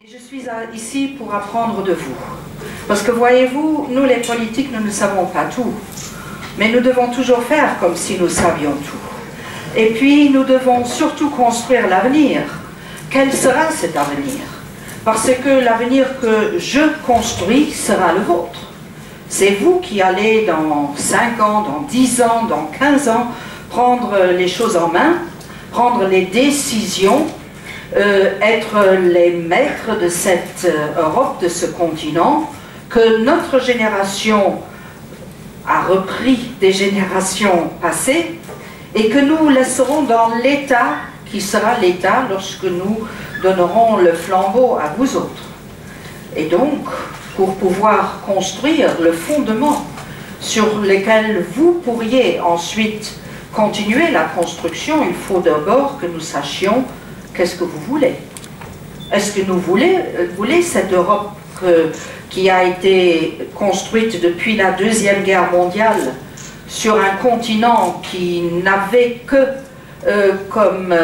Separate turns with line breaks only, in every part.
Et je suis ici pour apprendre de vous. Parce que voyez-vous, nous les politiques, nous ne savons pas tout. Mais nous devons toujours faire comme si nous savions tout. Et puis, nous devons surtout construire l'avenir. Quel sera cet avenir? Parce que l'avenir que je construis sera le vôtre. C'est vous qui allez dans 5 ans, dans 10 ans, dans 15 ans, prendre les choses en main, prendre les décisions, être les maîtres de cette Europe, de ce continent, que notre génération a repris des générations passées et que nous laisserons dans l'état qui sera l'état lorsque nous donnerons le flambeau à vous autres. Et donc, pour pouvoir construire le fondement sur lequel vous pourriez ensuite continuer la construction, il faut d'abord que nous sachions qu'est-ce que vous voulez. Est-ce que nous voulez cette Europe qui a été construite depuis la Deuxième Guerre mondiale sur un continent qui n'avait que comme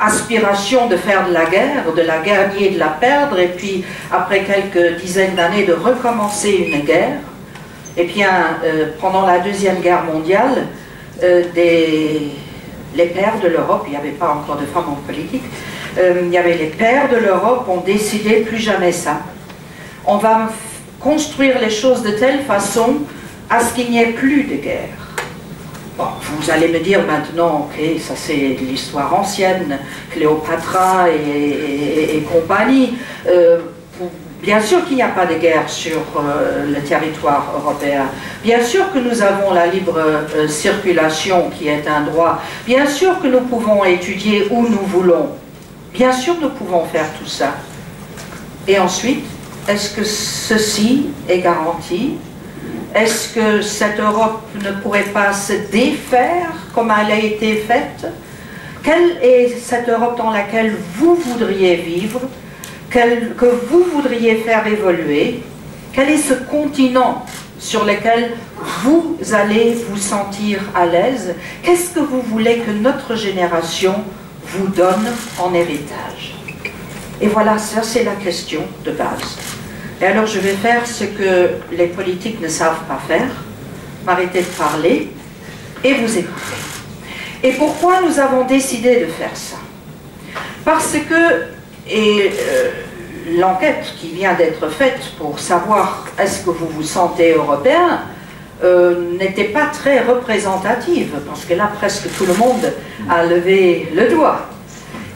aspiration de faire de la gagner, de la perdre, et puis après quelques dizaines d'années de recommencer une guerre. Et bien, pendant la Deuxième Guerre mondiale, les pères de l'Europe, il n'y avait pas encore de femmes en politique, il y avait les pères de l'Europe ont décidé plus jamais ça. On va construire les choses de telle façon à ce qu'il n'y ait plus de guerre. Bon, vous allez me dire maintenant, ok, ça c'est de l'histoire ancienne, Cléopâtre et compagnie. Bien sûr qu'il n'y a pas de guerre sur le territoire européen. Bien sûr que nous avons la libre circulation qui est un droit. Bien sûr que nous pouvons étudier où nous voulons. Bien sûr nous pouvons faire tout ça. Et ensuite, est-ce que ceci est garanti? Est-ce que cette Europe ne pourrait pas se défaire comme elle a été faite? Quelle est cette Europe dans laquelle vous voudriez vivre, que vous voudriez faire évoluer? Quel est ce continent sur lequel vous allez vous sentir à l'aise? Qu'est-ce que vous voulez que notre génération vous donne en héritage? Et voilà, ça c'est la question de base. Et alors je vais faire ce que les politiques ne savent pas faire, m'arrêter de parler et vous écouter. Et pourquoi nous avons décidé de faire ça? Parce que, l'enquête qui vient d'être faite pour savoir est-ce que vous vous sentez européen n'était pas très représentative, parce que là presque tout le monde a levé le doigt.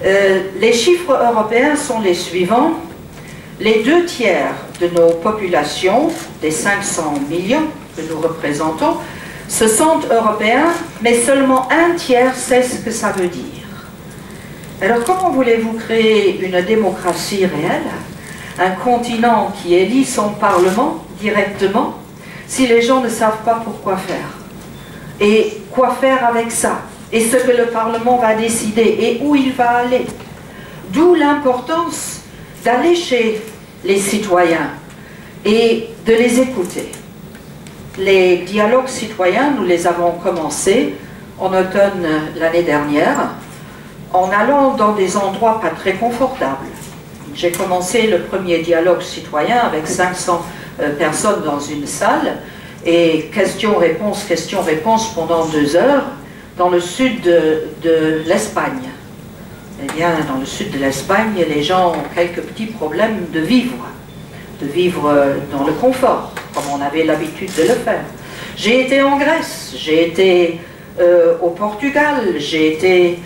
Les chiffres européens sont les suivants. Les 2/3 de nos populations, des 500 millions que nous représentons, se sentent européens, mais seulement 1/3 sait ce que ça veut dire. Alors comment voulez-vous créer une démocratie réelle, un continent qui élit son parlement directement, si les gens ne savent pas pourquoi faire? Et quoi faire avec ça? Et ce que le Parlement va décider et où il va aller? D'où l'importance d'aller chez les citoyens et de les écouter. Les dialogues citoyens, nous les avons commencés en automne l'année dernière, en allant dans des endroits pas très confortables. J'ai commencé le premier dialogue citoyen avec 500 personnes dans une salle, et questions-réponses pendant 2 heures, dans le sud de l'Espagne. Eh bien, dans le sud de l'Espagne, les gens ont quelques petits problèmes de vivre dans le confort, comme on avait l'habitude de le faire. J'ai été en Grèce, j'ai été au Portugal, j'ai été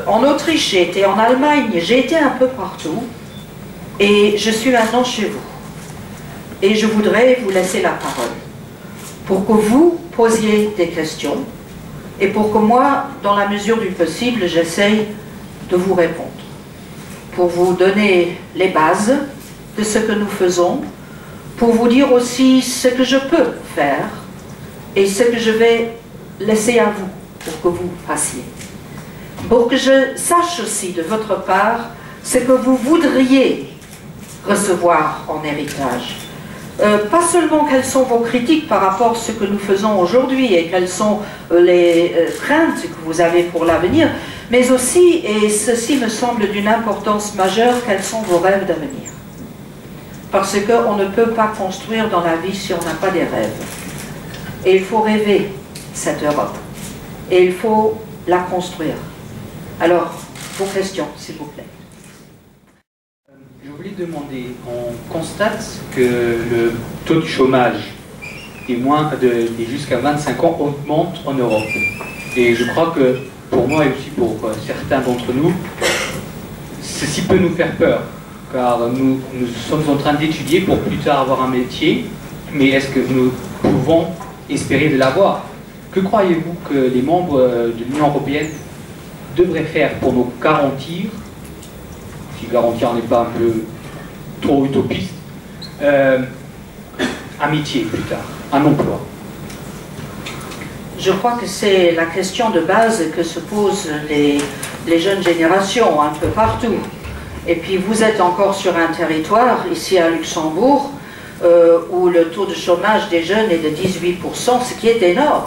en Autriche, j'ai été en Allemagne, j'ai été un peu partout, et je suis maintenant chez vous. Et je voudrais vous laisser la parole, pour que vous posiez des questions, et pour que moi, dans la mesure du possible, j'essaye de vous répondre, pour vous donner les bases de ce que nous faisons, pour vous dire aussi ce que je peux faire, et ce que je vais laisser à vous, pour que vous fassiez. Pour que je sache aussi de votre part ce que vous voudriez recevoir en héritage. Pas seulement quelles sont vos critiques par rapport à ce que nous faisons aujourd'hui et quelles sont les craintes que vous avez pour l'avenir, mais aussi, et ceci me semble d'une importance majeure, quels sont vos rêves d'avenir. Parce qu'on ne peut pas construire dans la vie si on n'a pas des rêves. Et il faut rêver cette Europe. Et il faut la construire. Alors, vos questions, s'il vous plaît.
Je voulais demander, on constate que le taux de chômage est jusqu'à 25 ans augmente en Europe. Et je crois que pour moi et aussi pour certains d'entre nous, ceci peut nous faire peur. Car nous sommes en train d'étudier pour plus tard avoir un métier, mais est-ce que nous pouvons espérer de l'avoir? Que croyez-vous que les membres de l'Union européenne devraient faire pour nous garantir, si garantir n'est pas un peu trop utopiste, un métier plus tard, un emploi?
Je crois que c'est la question de base que se posent les jeunes générations un peu partout. Et puis vous êtes encore sur un territoire, ici à Luxembourg, où le taux de chômage des jeunes est de 18%, ce qui est énorme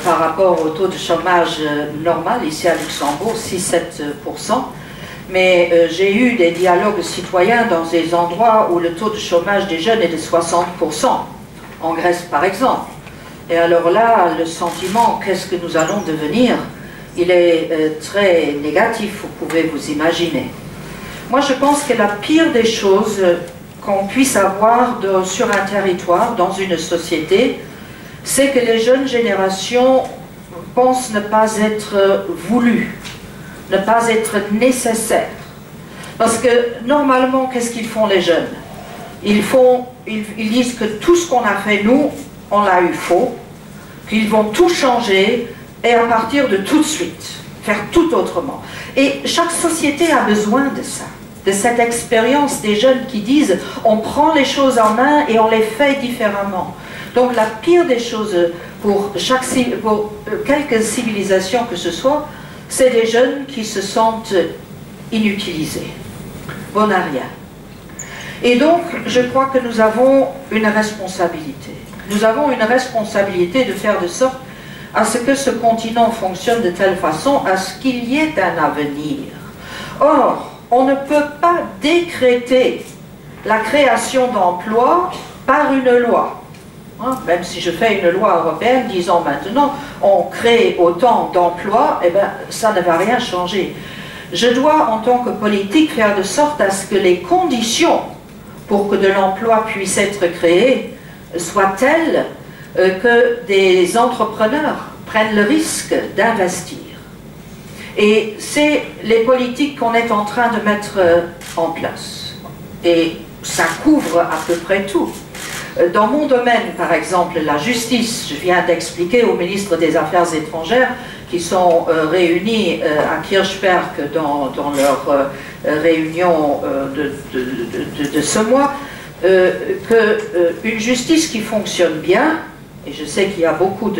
par rapport au taux de chômage normal, ici à Luxembourg, 6-7%. Mais j'ai eu des dialogues citoyens dans des endroits où le taux de chômage des jeunes est de 60%, en Grèce par exemple. Et alors là, le sentiment, qu'est-ce que nous allons devenir, il est très négatif, vous pouvez vous imaginer. Moi, je pense que la pire des choses qu'on puisse avoir sur un territoire, dans une société, c'est que les jeunes générations pensent ne pas être voulues, ne pas être nécessaires. Parce que normalement, qu'est-ce qu'ils font les jeunes? Ils disent que tout ce qu'on a fait nous, on l'a eu faux, qu'ils vont tout changer et à partir de tout de suite, faire tout autrement. Et chaque société a besoin de ça, de cette expérience des jeunes qui disent on prend les choses en main et on les fait différemment. Donc la pire des choses pour quelque civilisation que ce soit, c'est des jeunes qui se sentent inutilisés, bon à rien. Et donc je crois que nous avons une responsabilité. Nous avons une responsabilité de faire de sorte à ce que ce continent fonctionne de telle façon à ce qu'il y ait un avenir. Or, on ne peut pas décréter la création d'emplois par une loi. Même si je fais une loi européenne disant maintenant on crée autant d'emplois, eh bien ça ne va rien changer. Je dois en tant que politique faire de sorte à ce que les conditions pour que de l'emploi puisse être créé soient telles que des entrepreneurs prennent le risque d'investir. Et c'est les politiques qu'on est en train de mettre en place. Et ça couvre à peu près tout. Dans mon domaine, par exemple, la justice, je viens d'expliquer au ministre des Affaires étrangères qui sont réunis à Kirchberg dans leur réunion de ce mois, qu'une justice qui fonctionne bien, et je sais qu'il y a beaucoup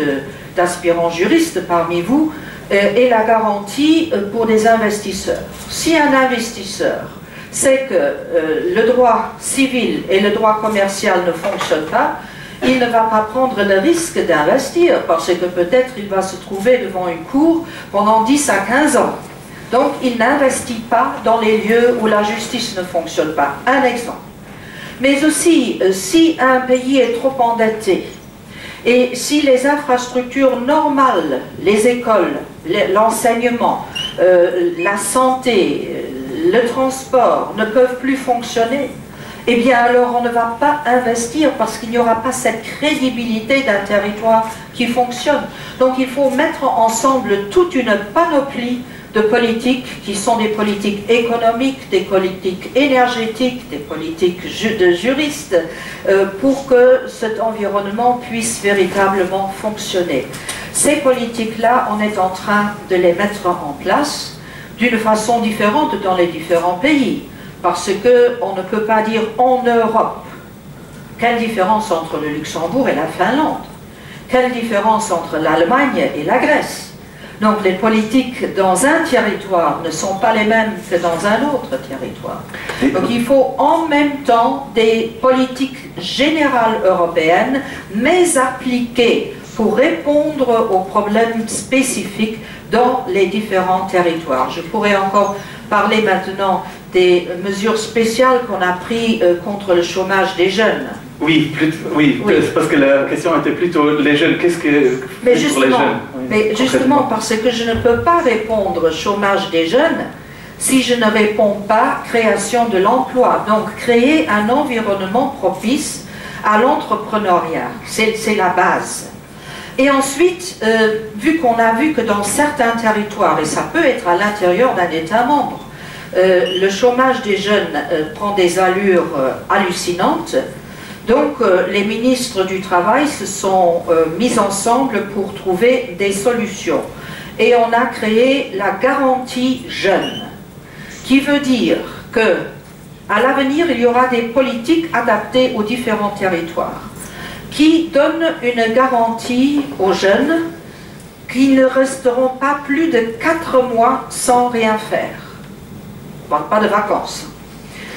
d'aspirants juristes parmi vous, est la garantie pour des investisseurs. Si un investisseur sait que le droit civil et le droit commercial ne fonctionnent pas, il ne va pas prendre le risque d'investir parce que peut-être il va se trouver devant une cour pendant 10 à 15 ans. Donc il n'investit pas dans les lieux où la justice ne fonctionne pas. Un exemple. Mais aussi, si un pays est trop endetté, et si les infrastructures normales, les écoles, l'enseignement, la santé, le transport ne peuvent plus fonctionner, eh bien alors on ne va pas investir parce qu'il n'y aura pas cette crédibilité d'un territoire qui fonctionne. Donc il faut mettre ensemble toute une panoplie de politiques qui sont des politiques économiques, des politiques énergétiques, des politiques de juristes, pour que cet environnement puisse véritablement fonctionner. Ces politiques-là, on est en train de les mettre en place d'une façon différente dans les différents pays, parce qu'on ne peut pas dire en Europe. Quelle différence entre le Luxembourg et la Finlande? Quelle différence entre l'Allemagne et la Grèce? Donc les politiques dans un territoire ne sont pas les mêmes que dans un autre territoire. Donc il faut en même temps des politiques générales européennes, mais appliquées pour répondre aux problèmes spécifiques dans les différents territoires. Je pourrais encore parler maintenant des mesures spéciales qu'on a prises contre le chômage des jeunes.
Oui, parce que la question était plutôt les jeunes. Qu'est-ce que
mais
pour les jeunes?
Mais justement, parce que je ne peux pas répondre au chômage des jeunes si je ne réponds pas création de l'emploi. Donc, créer un environnement propice à l'entrepreneuriat, c'est la base. Et ensuite, vu qu'on a vu que dans certains territoires, et ça peut être à l'intérieur d'un État membre, le chômage des jeunes prend des allures hallucinantes. Donc, les ministres du Travail se sont mis ensemble pour trouver des solutions. Et on a créé la garantie jeune, qui veut dire que, à l'avenir, il y aura des politiques adaptées aux différents territoires, qui donnent une garantie aux jeunes qui ne resteront pas plus de 4 mois sans rien faire. Je ne parle pas de vacances.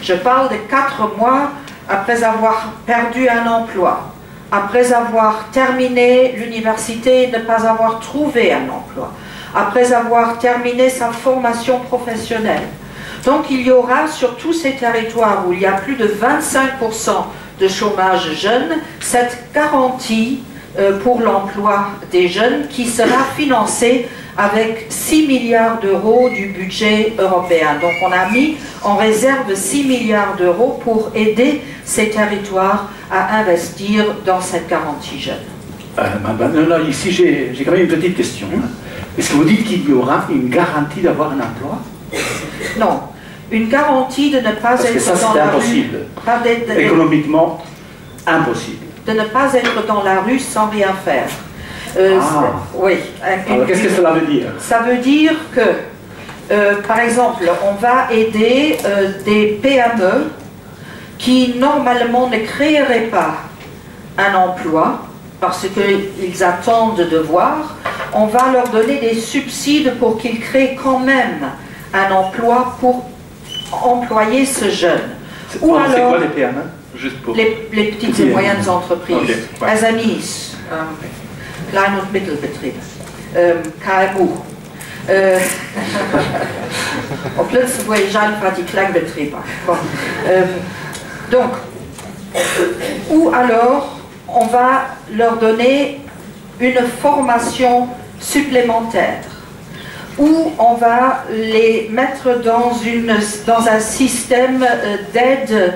Je parle de 4 mois après avoir perdu un emploi, après avoir terminé l'université et ne pas avoir trouvé un emploi, après avoir terminé sa formation professionnelle. Donc il y aura sur tous ces territoires où il y a plus de 25% de chômage jeune, cette garantie pour l'emploi des jeunes qui sera financée avec 6 milliards d'euros du budget européen. Donc on a mis en réserve 6 milliards d'euros pour aider ces territoires à investir dans cette garantie jeune.
Ici j'ai quand même une petite question. Est-ce que vous dites qu'il y aura une garantie d'avoir un emploi?
Non. Une garantie de ne pas être dans la rue.
Économiquement, impossible.
De ne pas être dans la rue sans rien faire. Oui.
Alors qu'est-ce que cela veut dire? Ça
veut dire que, par exemple, on va aider des PME qui normalement ne créeraient pas un emploi parce qu'ils attendent de voir. On va leur donner des subsides pour qu'ils créent quand même un emploi pour employer ce jeune.
Ou alors, c'est quoi les PME? Juste pour...
les petites et moyennes entreprises. SMEs, Klein- und Mittelbetriebe, KMU. Op plötzlich wo ich einfach die Kleinbetriebe. Donc, ou alors, on va leur donner une formation supplémentaire, où on va les mettre dans un système d'aide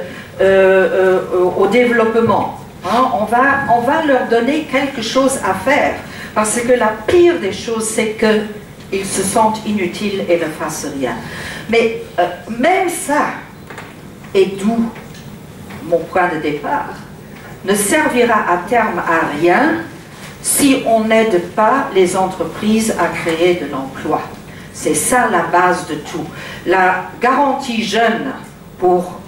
au développement. On va leur donner quelque chose à faire, parce que la pire des choses, c'est qu'ils se sentent inutiles et ne fassent rien. Mais même ça, et d'où mon point de départ, ne servira à terme à rien si on n'aide pas les entreprises à créer de l'emploi. C'est ça la base de tout. La garantie jeune pour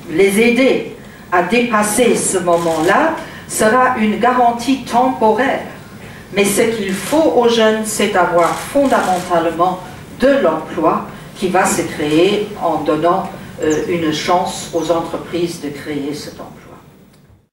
les aider à dépasser ce moment-là sera une garantie temporaire. Mais ce qu'il faut aux jeunes, c'est avoir fondamentalement de l'emploi qui va se créer en donnant une chance aux entreprises de créer cet emploi.